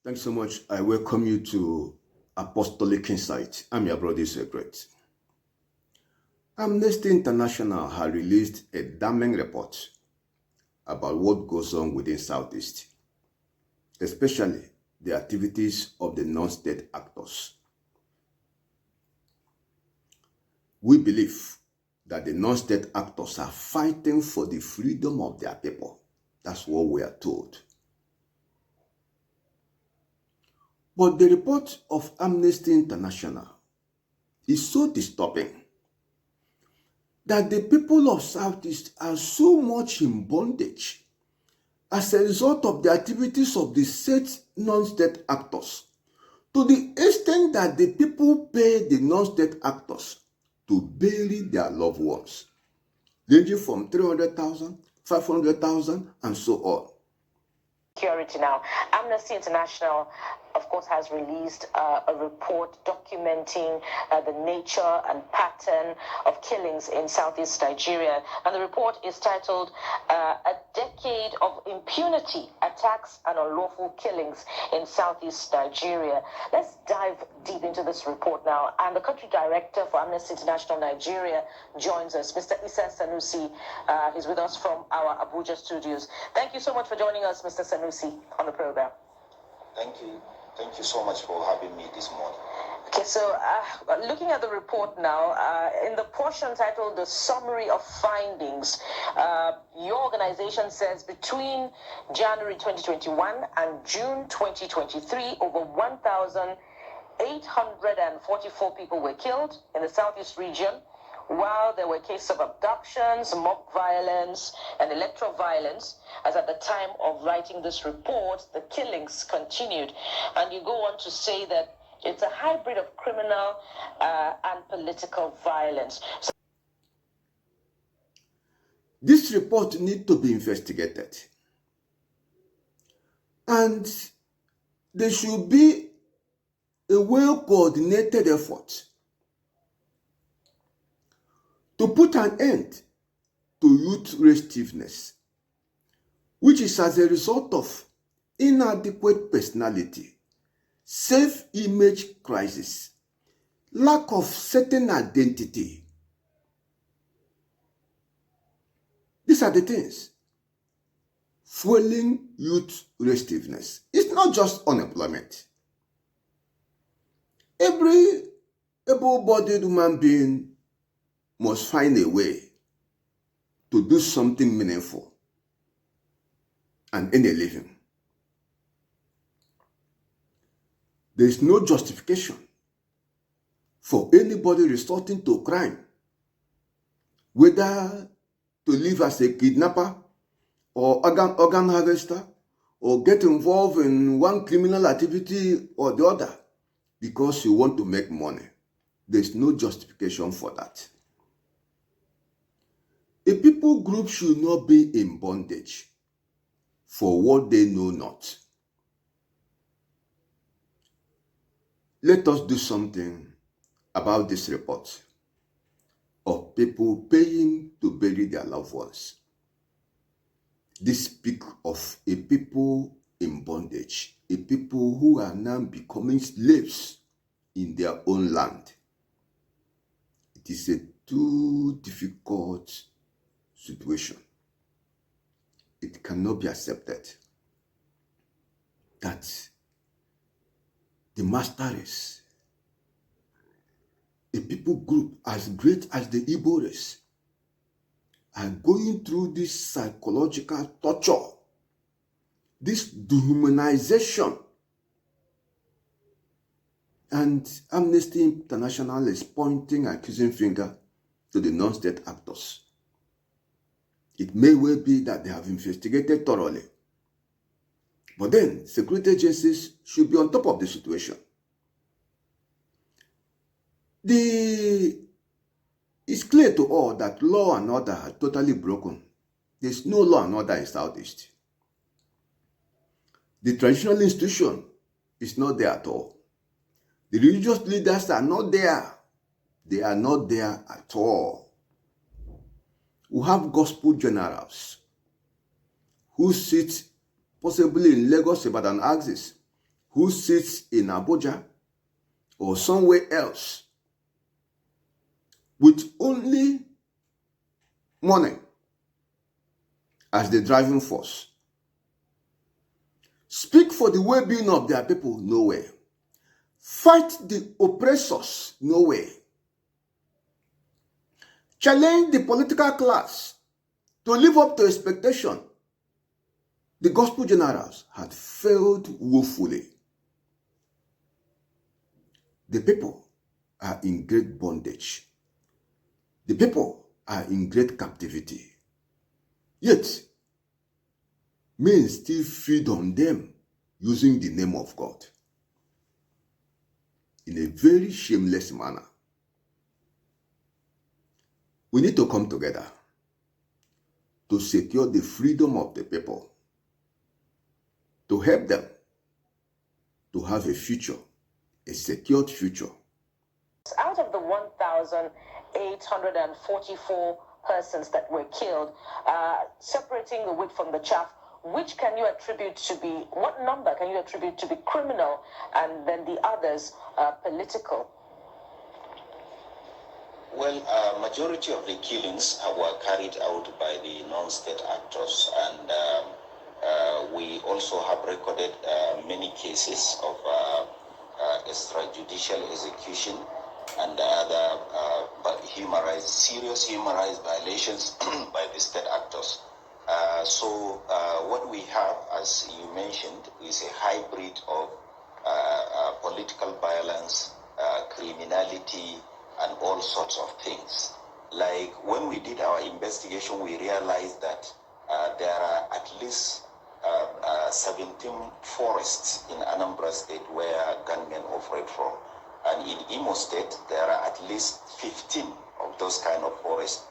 Thanks so much. I welcome you to Apostolic Insight. I'm your brother, Secret. Amnesty International has released a damning report about what goes on within Southeast, especially the activities of the non-state actors. We believe that the non-state actors are fighting for the freedom of their people. That's what we are told. But the report of Amnesty International is so disturbing that the people of Southeast are so much in bondage as a result of the activities of the state non-state actors, to the extent that the people pay the non-state actors to bury their loved ones, ranging from 300,000, 500,000, and so on. Security now. Amnesty International, of course, has released a report documenting the nature and pattern of killings in Southeast Nigeria. And the report is titled A Decade of Impunity, Attacks and Unlawful Killings in Southeast Nigeria. Let's dive deep into this report now. And the country director for Amnesty International Nigeria joins us, Mr. Issa Sanusi. He's with us from our Abuja studios. Thank you so much for joining us, Mr. Sanusi, on the program. Thank you. Thank you so much for having me this morning. Okay, so looking at the report now, in the portion titled The Summary of Findings, your organization says between January 2021 and June 2023, over 1,844 people were killed in the Southeast region, while there were cases of abductions, mob violence, and electoral violence. As at the time of writing this report, the killings continued. And you go on to say that it's a hybrid of criminal and political violence. This report needs to be investigated. And there should be a well-coordinated effort to put an end to youth restiveness, which is as a result of inadequate personality, self-image crisis, lack of certain identity. These are the things fueling youth restiveness. It's not just unemployment. Every able-bodied human being must find a way to do something meaningful and earn a living. There is no justification for anybody resorting to crime, whether to live as a kidnapper or organ harvester, or get involved in one criminal activity or the other because you want to make money. There is no justification for that. A people group should not be in bondage for what they know not. Let us do something about this report of people paying to bury their loved ones. This speaks of a people in bondage, a people who are now becoming slaves in their own land. It is a too difficult situation. It cannot be accepted that the master race, a people group as great as the Igbo race, are going through this psychological torture, this dehumanization. And Amnesty International is pointing accusing finger to the non-state actors. It may well be that they have investigated thoroughly. But then, security agencies should be on top of the situation. It's clear to all that law and order are totally broken. There's no law and order in Southeast. The traditional institution is not there at all. The religious leaders are not there. They are not there at all. We have gospel generals who sit possibly in Lagos Ibadan axis, who sits in Abuja or somewhere else with only money as the driving force, speak for the well-being of their people? Nowhere. Fight the oppressors? Nowhere. Challenge the political class to live up to expectation? The gospel generals had failed woefully. The people are in great bondage. The people are in great captivity. Yet, men still feed on them using the name of God in a very shameless manner. We need to come together to secure the freedom of the people, to help them to have a future, a secured future. Out of the 1,844 persons that were killed, separating the wheat from the chaff, which can you attribute to be, what number can you attribute to be criminal, and then the others political? Well, majority of the killings were carried out by the non-state actors, and we also have recorded many cases of extrajudicial execution and other serious human rights violations by the state actors. So what we have, as you mentioned, is a hybrid of political violence, criminality, and all sorts of things. Like when we did our investigation, we realized that there are at least 17 forests in Anambra State where gunmen operate from. And in Imo State, there are at least 15 of those kind of forests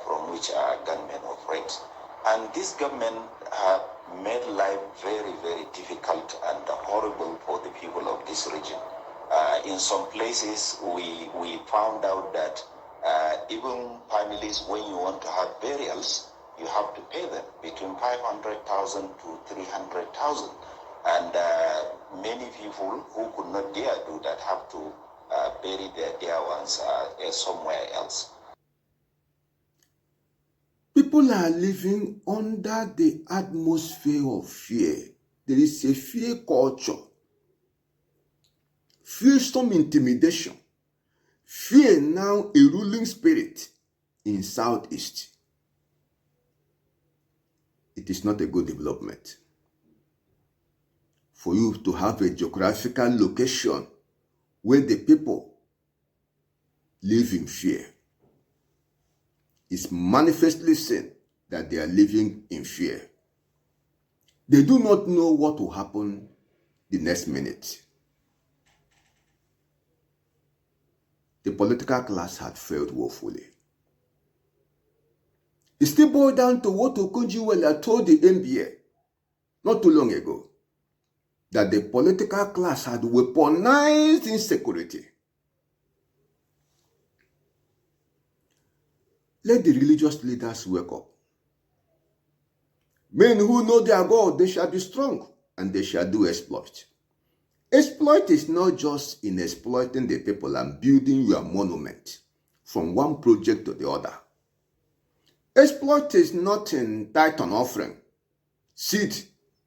from which gunmen operate. And this government have made life very, very difficult and horrible for the people of this region. In some places, we found out that even families, when you want to have burials, you have to pay them between 500,000 to 300,000. And many people who could not dare do that have to bury their dear ones somewhere else. People are living under the atmosphere of fear. There is a fear culture, fearsome intimidation, fear now a ruling spirit in Southeast. It is not a good development. For you to have a geographical location where the people live in fear, it's manifestly seen that they are living in fear. They do not know what will happen the next minute. The political class had failed woefully. It still boiled down to what Okonjo-Iweala told the NBA not too long ago, that the political class had weaponized insecurity. Let the religious leaders wake up. Men who know their God, they shall be strong and they shall do exploit. Exploit is not just in exploiting the people and building your monument from one project to the other. Exploit is not in tithe and offering, seed,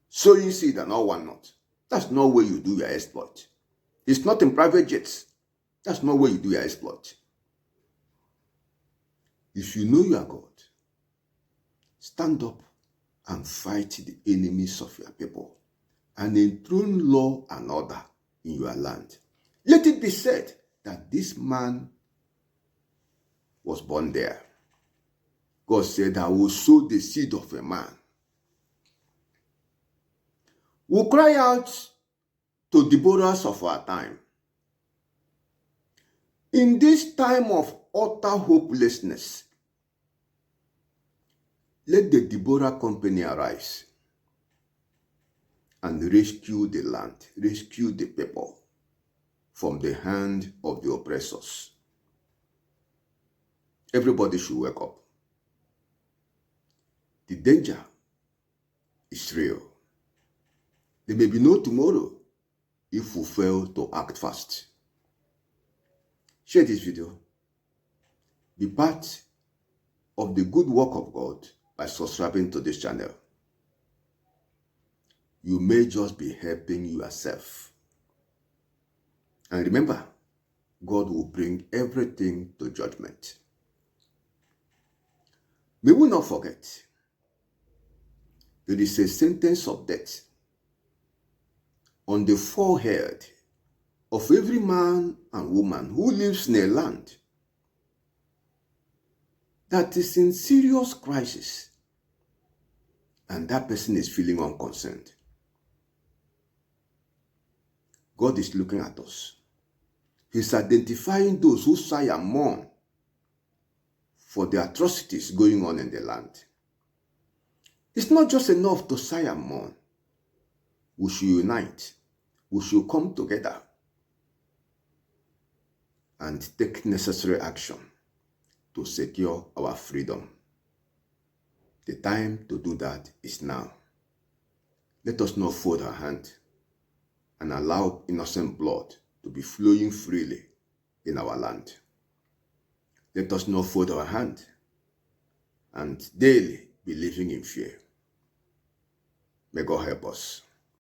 sowing seed and all whatnot. That's not where you do your exploit. It's not in private jets. That's not where you do your exploit. If you know your God, stand up and fight the enemies of your people and enthrone law and order in your land. Let it be said that this man was born there. God said, I will sow the seed of a man. We'll cry out to the Deborahs of our time. In this time of utter hopelessness, let the Deborah company arise and rescue the land, rescue the people from the hand of the oppressors. Everybody should wake up. The danger is real. There may be no tomorrow, if we fail to act fast. Share this video. Be part of the good work of God by subscribing to this channel. You may just be helping yourself. And remember, God will bring everything to judgment. May we not forget, there is a sentence of death on the forehead of every man and woman who lives in a land that is in serious crisis, and that person is feeling unconcerned. God is looking at us. He's identifying those who sigh and mourn for the atrocities going on in the land. It's not just enough to sigh and mourn. We should unite. We should come together and take necessary action to secure our freedom. The time to do that is now. Let us not fold our hand and allow innocent blood to be flowing freely in our land. Let us not fold our hand and daily be living in fear. May God help us.